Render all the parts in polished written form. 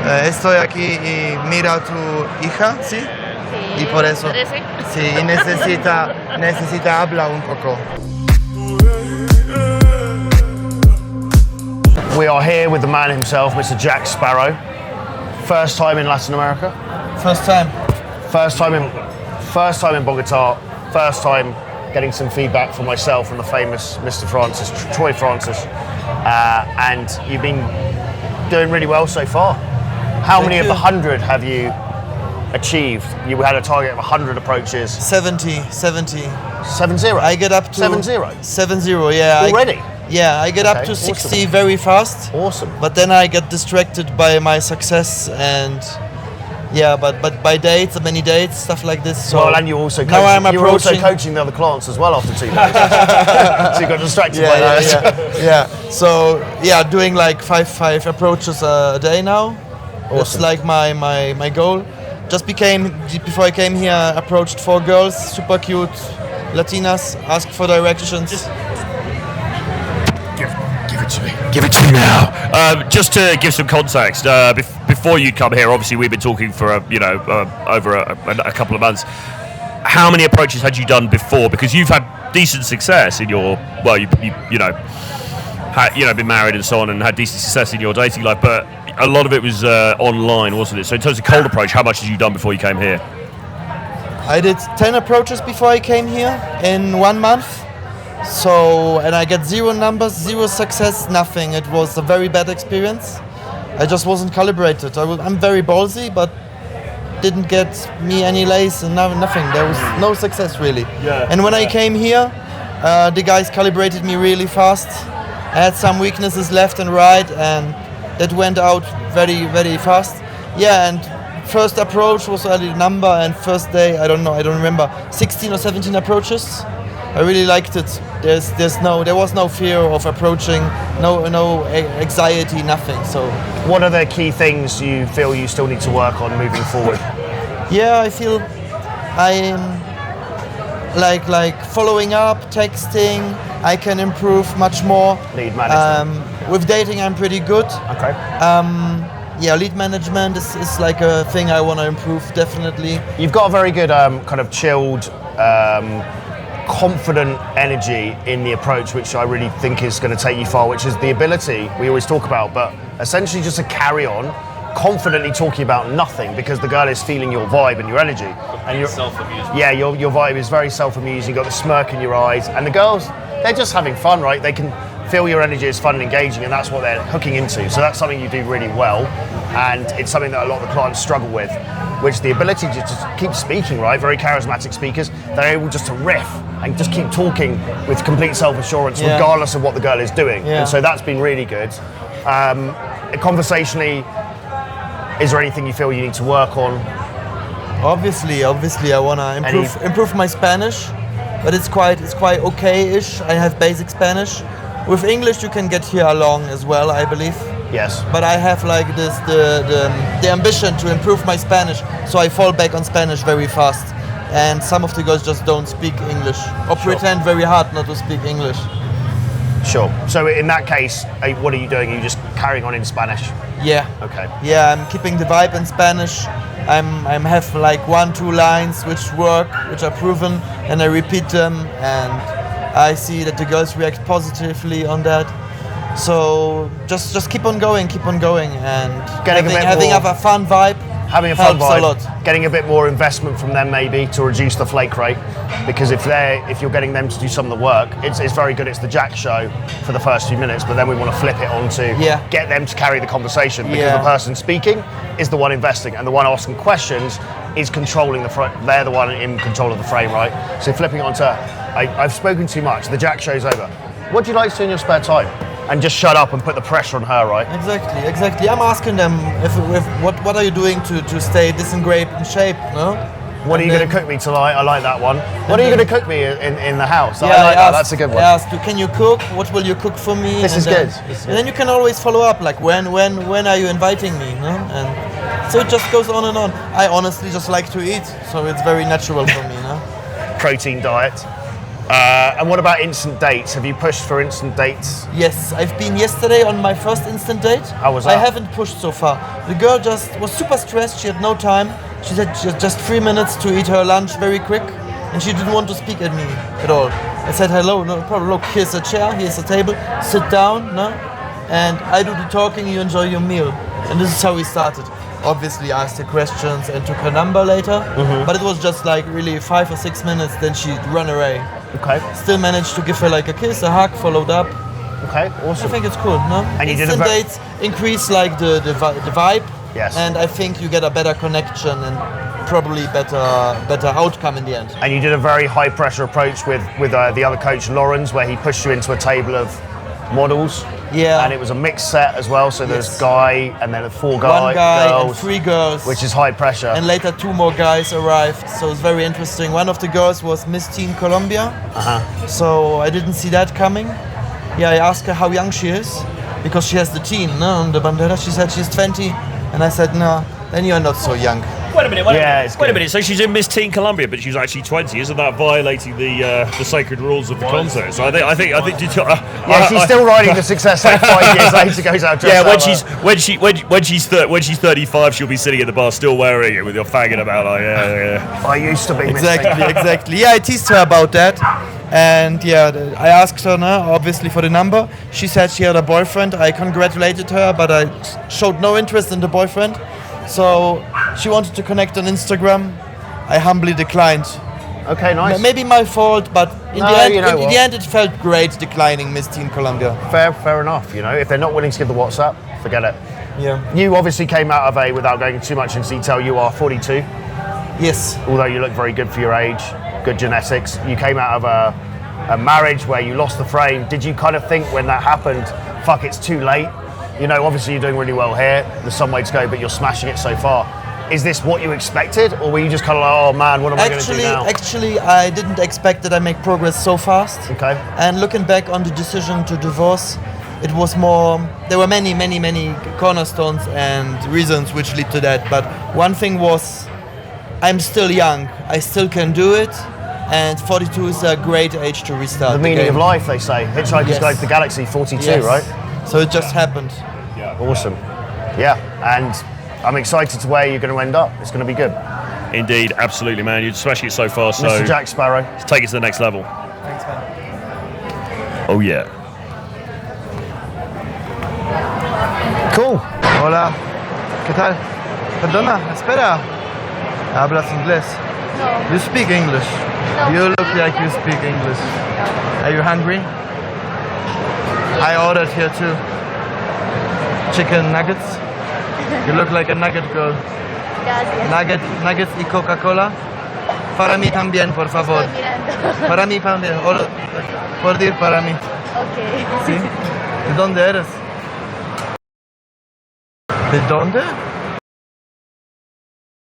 Estoy aquí y mira a tu hija, ¿sí? Y por eso, sí, y necesita hablar un poco. We are here with the man himself, Mr. Jack Sparrow. First time in Latin America. First time. First time in Bogota. First time getting some feedback from myself and the famous Mr. Francis, Troy Francis. And you've been doing really well so far. How many of the 100 have you achieved? You had a target of 100 approaches. 70. 7-0? I get up to 7-0? 7-0, yeah. Already? I get up to 60 very fast. Awesome. But then I get distracted by my success and but by dates, many dates, stuff like this. So well, and you also now also coaching the other clients as well after 2 days. So you got distracted by that. So doing like five approaches a day now. Awesome. That's like my goal. Before I came here, approached 4 girls, super cute Latinas, asked for directions. Give it to me now. Just to give some context, before you come here, obviously we've been talking for over a couple of months. How many approaches had you done before? Because you've had decent success in your been married and so on, and had decent success in your dating life. But a lot of it was online, wasn't it? So in terms of cold approach, how much had you done before you came here? I did 10 approaches before I came here in 1 month. So, and I get 0 numbers, 0 success, nothing. It was a very bad experience. I just wasn't calibrated. I'm very ballsy, but didn't get me any lace and nothing. There was no success really. And when I came here, the guys calibrated me really fast. I had some weaknesses left and right, and that went out very, very fast. And first approach was a little number, and first day, I don't remember, 16 or 17 approaches. I really liked it. There was no fear of approaching, no anxiety, nothing. So, what are the key things you feel you still need to work on moving forward? I feel I'm like following up, texting. I can improve much more. Lead management. With dating, I'm pretty good. Okay. Lead management is like a thing I want to improve, definitely. You've got a very good kind of chilled, confident energy in the approach, which I really think is going to take you far, which is the ability we always talk about, but essentially just to carry on, confidently talking about nothing, because the girl is feeling your vibe and your energy. And you're self-amusing. Yeah, your vibe is very self-amusing, you've got the smirk in your eyes, and the girls, they're just having fun, right? They can feel your energy is fun and engaging, and that's what they're hooking into. So that's something you do really well, and it's something that a lot of the clients struggle with, which is the ability to just keep speaking, right? Very charismatic speakers, they're able just to riff and just keep talking with complete self-assurance, regardless of what the girl is doing. And so that's been really good. Conversationally, is there anything you feel you need to work on? Obviously, I want to improve my Spanish, but it's quite okay-ish. I have basic Spanish. With English, you can get here along as well, I believe. Yes. But I have like the ambition to improve my Spanish, so I fall back on Spanish very fast. And some of the girls just don't speak English or pretend very hard not to speak English. Sure. So in that case, what are you doing? Are you just carrying on in Spanish? Yeah. Okay. Yeah, I'm keeping the vibe in Spanish. I have like 1-2 lines which work, which are proven, and I repeat them, and I see that the girls react positively on that. So just keep on going, and having a fun vibe. Having a fun helps vibe, a lot. Getting a bit more investment from them maybe to reduce the flake rate, because if you're getting them to do some of the work, it's very good. It's the Jack show for the first few minutes, but then we want to flip it on to get them to carry the conversation, because the person speaking is the one investing, and the one asking questions is controlling they're the one in control of the frame, right? So flipping it onto, I've spoken too much, the Jack show's over. What do you like to do in your spare time? And just shut up and put the pressure on her, right? Exactly. I'm asking them if what are you doing to stay this in shape, no? What are you going to cook me tonight? I like that one. What are you going to cook me in the house? I like that. That's a good one. I asked, can you cook? What will you cook for me? This is good. And then you can always follow up, like when are you inviting me? No? And so it just goes on and on. I honestly just like to eat, so it's very natural for me, no? Protein diet. And what about instant dates? Have you pushed for instant dates? Yes, I've been yesterday on my first instant date. How was that? I haven't pushed so far. The girl just was super stressed. She had no time. She said just 3 minutes to eat her lunch very quick, and she didn't want to speak at me at all. I said hello, no problem. Look, here's a chair, here's a table. Sit down, no? And I do the talking. You enjoy your meal. And this is how we started. Obviously, I asked her questions and took her number later. But it was just like really 5 or 6 minutes. Then she'd run away. Okay. Still managed to give her like a kiss, a hug, followed up. Okay, awesome. I think it's cool, no? And you did Instant dates increase like the vibe. Yes. And I think you get a better connection and probably better outcome in the end. And you did a very high pressure approach with the other coach, Lawrence, where he pushed you into a table of models. Yeah. And it was a mixed set as well, so there's guy and then 4 One guy girls. and 3 girls. Which is high pressure. And later 2 more guys arrived, so it's very interesting. One of the girls was Miss Teen Colombia, so I didn't see that coming. Yeah, I asked her how young she is, because she has the teen, no, on the bandera. She said she's 20, and I said, no, then you're not so young. Wait a minute. Wait a minute. So she's in Miss Teen Colombia, but she's actually 20. Isn't that violating the sacred rules of the contest? I think. She's still riding the success like 5 years later. Goes out. Yeah, when she's 35, she'll be sitting at the bar still wearing it with your faggot about. Like, yeah. I used to be. Exactly. Yeah, I teased her about that. And yeah, I asked her now, obviously, for the number. She said she had a boyfriend. I congratulated her, but I showed no interest in the boyfriend. So she wanted to connect on Instagram. I humbly declined. Okay, nice. Maybe my fault, but in the end it felt great declining Miss Teen Colombia. Fair enough. You know, if they're not willing to give the WhatsApp, forget it. Yeah. You obviously came out of without going too much into detail, you are 42. Yes. Although you look very good for your age, good genetics. You came out of a marriage where you lost the frame. Did you kind of think when that happened, fuck, it's too late? You know, obviously you're doing really well here. There's some way to go, but you're smashing it so far. Is this what you expected, or were you just kind of like, oh man, what am I going to do now? Actually, I didn't expect that I make progress so fast. Okay. And looking back on the decision to divorce, it was more, there were many cornerstones and reasons which lead to that. But one thing was, I'm still young. I still can do it. And 42 is a great age to restart. The meaning of life, they say. Hitchhiker's Guide to the Galaxy, 42, right? So it just happened. Awesome. Yeah, and I'm excited to where you're going to end up. It's going to be good. Indeed, absolutely, man. You're smashing it so far. So Mr. Jack Sparrow. Take it to the next level. Thanks, man. Oh, yeah. Cool. Hola. ¿Qué tal? Perdona, espera. ¿Hablas inglés? No. You speak English. No. You look like you speak English. Are you hungry? I ordered here too. Chicken nuggets. You look like a nugget girl. Gracias. Nuggets y Coca-Cola. Para mí también, por favor. Estoy mirando. Para mí también. Por dir para mí. Ok. ¿Sí? ¿De dónde eres? ¿De dónde?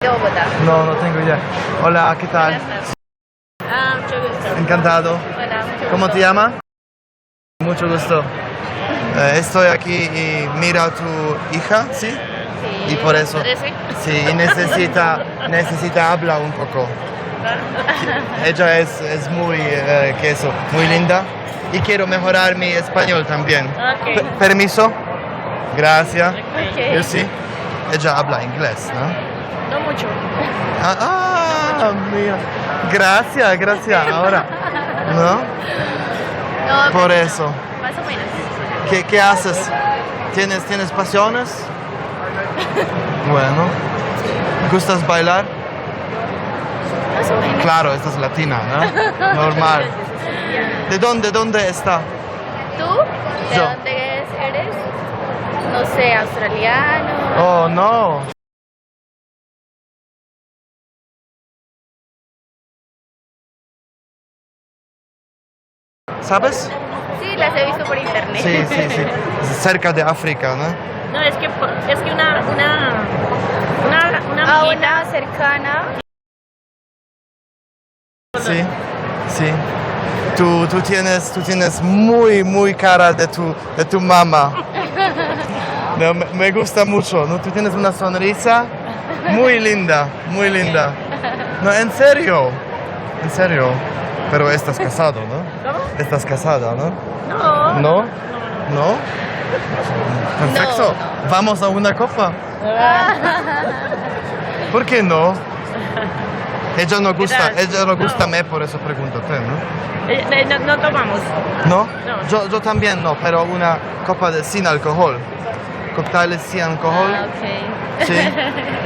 De Bogotá. No tengo idea. Hola, ¿qué tal? Buenas tardes. Mucho gusto. Encantado. Hola, mucho ¿Cómo gusto. te llamas? Mucho gusto. Estoy aquí y mira a tu hija, ¿sí? Sí. Y por eso. 13. Sí, y necesita hablar un poco. Ella es muy, muy linda y quiero mejorar mi español también. Ok. Permiso. Gracias. Ok. Yo sí. Ella habla inglés, ¿no? No mucho. Mira. Gracias. Ahora. ¿No? No, Por pero eso. Más o menos. ¿Qué haces? ¿Tienes pasiones? Bueno. ¿Gustas bailar? Más o menos. Claro, esta es latina, ¿no? Normal. ¿De dónde está? ¿Tú? ¿De Yo. dónde eres? No sé, australiano. Oh, no. ¿Sabes? Sí, las he visto por internet. Sí. Cerca de África, ¿no? No, es que una amiguita cercana. Sí. Tú tienes muy cara de tu mamá. No, me gusta mucho, ¿no? Tú tienes una sonrisa muy linda. No, en serio. Pero estás casado, ¿no? ¿Cómo? Estás casada, ¿no? No. ¿No? ¿No? Perfecto. No. Vamos a una copa. ¿Por qué no? Ella no gusta me, por eso pregúntate, ¿no? No tomamos. ¿No? No. Yo también no, pero una copa sin alcohol. Cócteles sin alcohol. Ah, ok. Sí.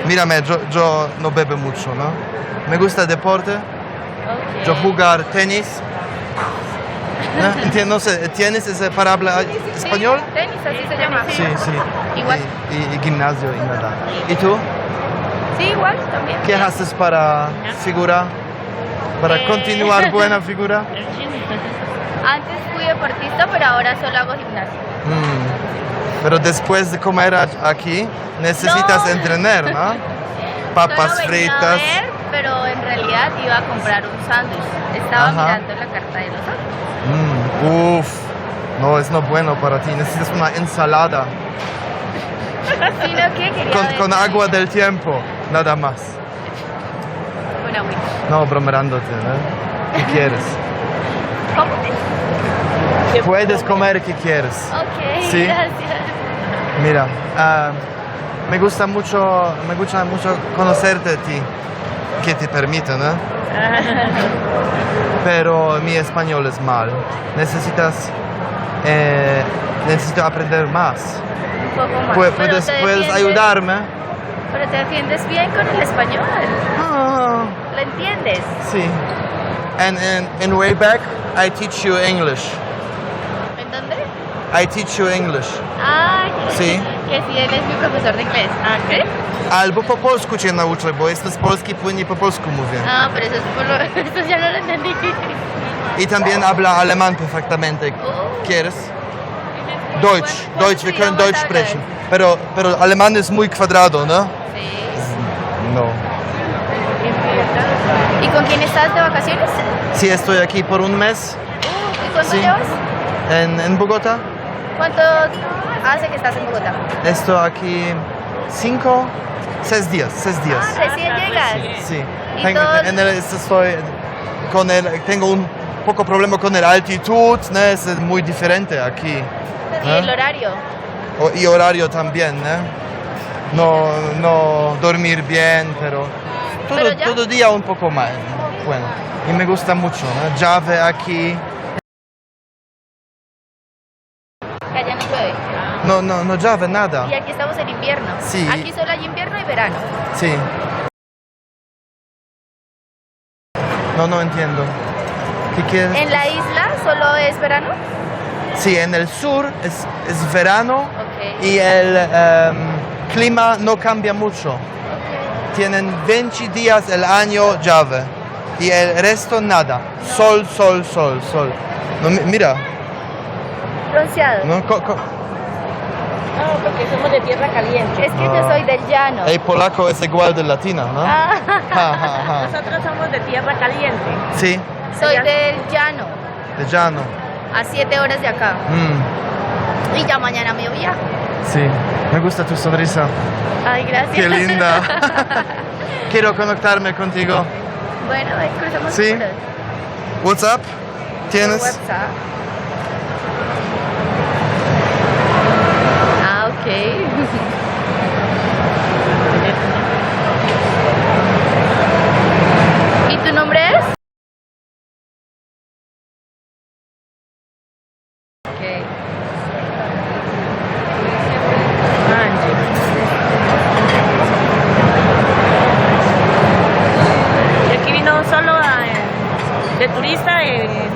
Mírame, yo no bebo mucho, ¿no? Me gusta el deporte. Ok. Yo jugar tenis. ¿No? No sé, ¿tienes ese para hablar español? Tenis, así se llama. Sí, sí. Igual. Y gimnasio y nada. ¿Y tú? Sí, igual también. ¿Qué haces para figura? Para continuar buena figura. Antes fui deportista, pero ahora solo hago gimnasio. Pero después de comer aquí necesitas No. entrenar, ¿no? Papas Solo venía fritas. a ver, pero en realidad iba a comprar un sándwich. Estaba Ajá. mirando la carta de los sándwiches. Uf. No, es no bueno para ti. Necesitas una ensalada Sino que quería con ver agua del tiempo, nada más. con agüita. No, bromeándote, ¿no? ¿Qué quieres? ¿Cómo? Puedes comer que quieres. Ok, Sí. gracias. Mira, me gusta mucho conocerte a ti, que te permite, ¿no? Pero mi español es mal. Necesito aprender más. Un poco más. ¿Puedes, Pero te puedes defiendes- ayudarme? Pero te defiendes bien con el español. Ah, ¿Lo entiendes? sí. And in way back, I teach you English. ¿En dónde? I teach you English. Ah, Sí. Que sí, él es mi profesor de inglés. Ah, ¿sí? Albo po polsku cię nauczę, bo jestem z Polski, płynnie po polsku mówię. Ah, pero eso, es por lo, eso ya no lo entendí. Y también habla alemán perfectamente. ¿Quieres? Deutsch. Deutsch, wir können Deutsch sprechen. Pero alemán es muy cuadrado, ¿no? Sí. No. ¿Y con quién estás de vacaciones? Sí, estoy aquí por un mes ¿Y cuánto Sí. llevas? en Bogotá. ¿Cuánto hace que estás en Bogotá? Estoy aquí 6 días. Ah, recién llegas. Sí. ¿Y todo? Tengo un poco problema con la altitud, ¿no? Es muy diferente aquí. ¿Y el horario? Y horario también, ¿no? No dormir bien, pero ¿Pero ya? todo día un poco más. Bueno, y me gusta mucho, ¿no? Llave aquí. Que allá no llueve. No llave, nada. Y aquí estamos en invierno. Sí. Aquí solo hay invierno y verano. Sí. No entiendo. ¿Qué quieres? ¿En la isla solo es verano? Sí, en el sur es verano Ok. y el clima no cambia mucho. Tienen 20 días el año llave y el resto nada. Sol. No, mira, Bronceado. ¿no? No, porque somos de tierra caliente. Es que yo soy del llano. El polaco es igual de latina, ¿no? Ah, Ja. Nosotros somos de tierra caliente. Sí, soy del llano. de llano. A 7 horas de acá. Y ya mañana me voy. Sí, me gusta tu sonrisa. Ay, gracias. Qué linda. Quiero conectarme contigo. Bueno, ahí cruzamos Sí. números. WhatsApp, Por ¿tienes? WhatsApp. Ah, ok. ¿Y tu nombre es? Ok. Y aquí vino solo de turista.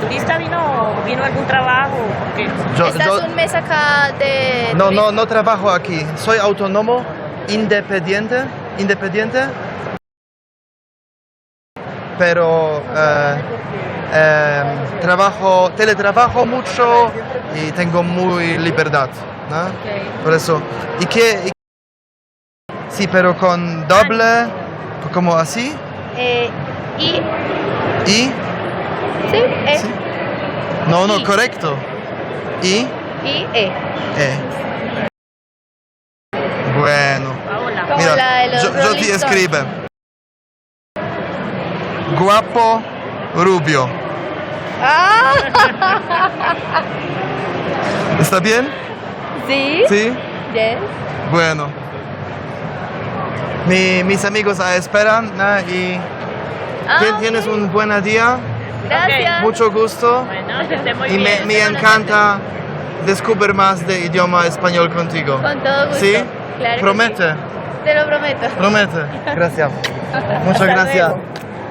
¿Turista vino algún trabajo? Porque ¿Estás un mes acá de No trabajo aquí. Soy autónomo, independiente, pero teletrabajo mucho y tengo muy libertad, ¿no? Ok. Por eso. Sí, pero con doble, como así, y y, sí, sí. No, Y. correcto. Y, y bueno. Paola. Como Mira, la de los yo Rolling te Stones. escribo. Guapo, rubio. Ah. ¿Está bien? Sí. Sí. Yes. Bueno. Mis amigos esperan, ¿no? Y tienes un buen día. Gracias. Mucho gusto. Bueno, que esté muy Y bien. me encanta descubrir más de idioma español contigo. Con todo gusto. ¿Sí? Claro que Promete. sí. Te lo prometo. Promete. Gracias. Muchas Hasta gracias. luego.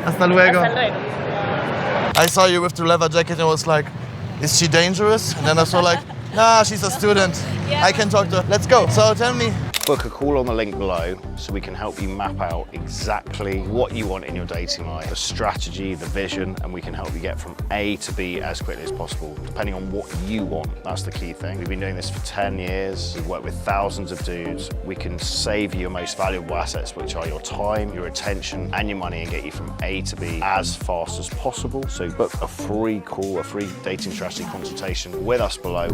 Hasta luego. Hasta luego. I saw you with the leather jacket and I was like, is she dangerous? And then I saw like, nah, she's a student. I can talk to her. Let's go. So tell me. Book a call on the link below so we can help you map out exactly what you want in your dating life, the strategy, the vision, and we can help you get from A to B as quickly as possible, depending on what you want. That's the key thing. We've been doing this for 10 years. We've worked with thousands of dudes. We can save you your most valuable assets, which are your time, your attention, and your money, and get you from A to B as fast as possible. So book a free call, a free dating strategy consultation with us below.